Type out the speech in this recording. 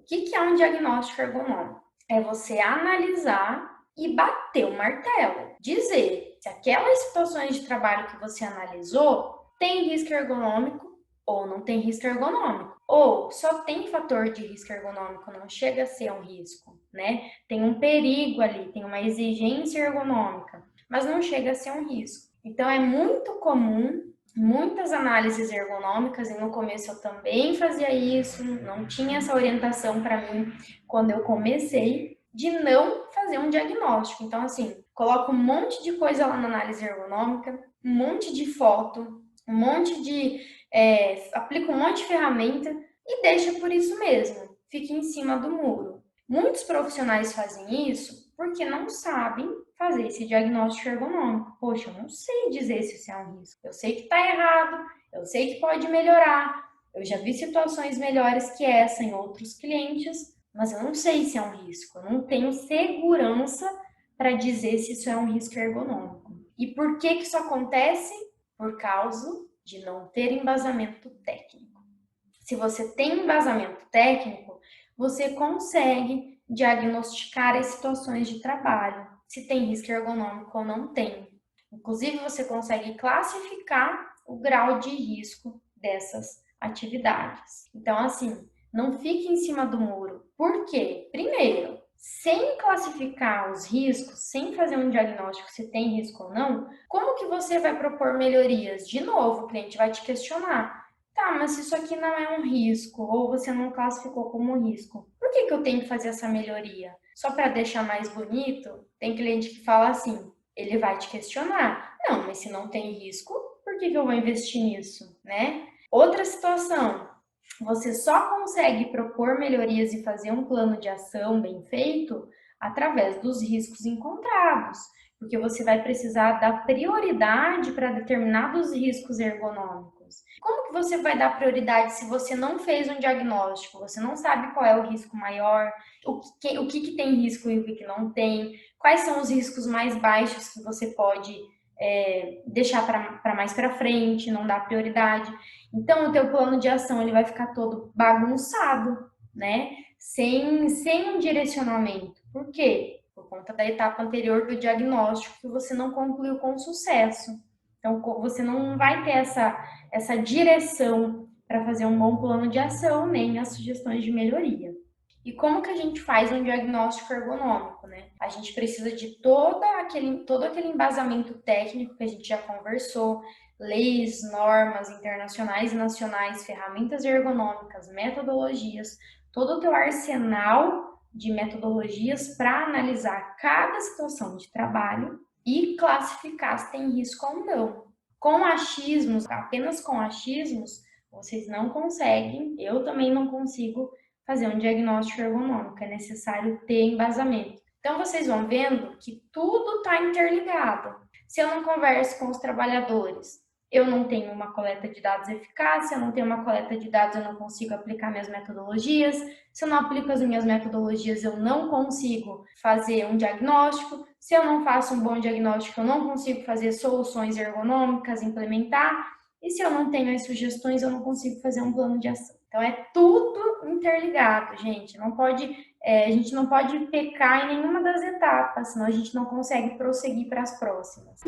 que é um diagnóstico ergonômico? É você analisar e bater o martelo. Dizer se aquelas situações de trabalho que você analisou tem risco ergonômico ou não tem risco ergonômico. Ou só tem fator de risco ergonômico, não chega a ser um risco, né? Tem um perigo ali, tem uma exigência ergonômica, mas não chega a ser um risco. Então é muito comum muitas análises ergonômicas, e no começo eu também fazia isso, não tinha essa orientação para mim quando eu comecei, de não fazer um diagnóstico. Então, assim, coloco um monte de coisa lá na análise ergonômica, um monte de foto, um monte de. Aplica um monte de ferramenta e deixa por isso mesmo, fica em cima do muro. Muitos profissionais fazem isso porque não sabem fazer esse diagnóstico ergonômico. Poxa, eu não sei dizer se isso é um risco. Eu sei que está errado, eu sei que pode melhorar. Eu já vi situações melhores que essa em outros clientes, mas eu não sei se é um risco. Eu não tenho segurança para dizer se isso é um risco ergonômico. E por que isso acontece? Por causa de não ter embasamento técnico. Se você tem embasamento técnico, você consegue diagnosticar as situações de trabalho, se tem risco ergonômico ou não tem. Inclusive, você consegue classificar o grau de risco dessas atividades. Então, assim, não fique em cima do muro. Por quê? Primeiro, sem classificar os riscos, sem fazer um diagnóstico se tem risco ou não, como que você vai propor melhorias? De novo, o cliente vai te questionar. Tá, mas isso aqui não é um risco, ou você não classificou como risco. Por que eu tenho que fazer essa melhoria? Só para deixar mais bonito? Tem cliente que fala assim, ele vai te questionar. Não, mas se não tem risco, por que eu vou investir nisso, né? Outra situação, você só consegue propor melhorias e fazer um plano de ação bem feito através dos riscos encontrados, porque você vai precisar dar prioridade para determinados riscos ergonômicos. Como que você vai dar prioridade se você não fez um diagnóstico? Você não sabe qual é o risco maior, o que tem risco e o que não tem, quais são os riscos mais baixos que você pode deixar para mais para frente, não dar prioridade. Então, o teu plano de ação ele vai ficar todo bagunçado, né? Sem um direcionamento. Por quê? Por conta da etapa anterior do diagnóstico que você não concluiu com sucesso. Então, você não vai ter essa direção para fazer um bom plano de ação, nem as sugestões de melhoria. E como que a gente faz um diagnóstico ergonômico, né? A gente precisa de todo aquele embasamento técnico que a gente já conversou, leis, normas internacionais e nacionais, ferramentas ergonômicas, metodologias, todo o teu arsenal de metodologias para analisar cada situação de trabalho e classificar se tem risco ou não. Com achismos, apenas com achismos, vocês não conseguem, eu também não consigo fazer um diagnóstico ergonômico, é necessário ter embasamento. Então, vocês vão vendo que tudo está interligado. Se eu não converso com os trabalhadores, eu não tenho uma coleta de dados eficaz, se eu não tenho uma coleta de dados, eu não consigo aplicar minhas metodologias, se eu não aplico as minhas metodologias, eu não consigo fazer um diagnóstico, se eu não faço um bom diagnóstico, eu não consigo fazer soluções ergonômicas, implementar, e se eu não tenho as sugestões, eu não consigo fazer um plano de ação. Então, é tudo interligado, gente. A gente não pode pecar em nenhuma das etapas, senão a gente não consegue prosseguir para as próximas.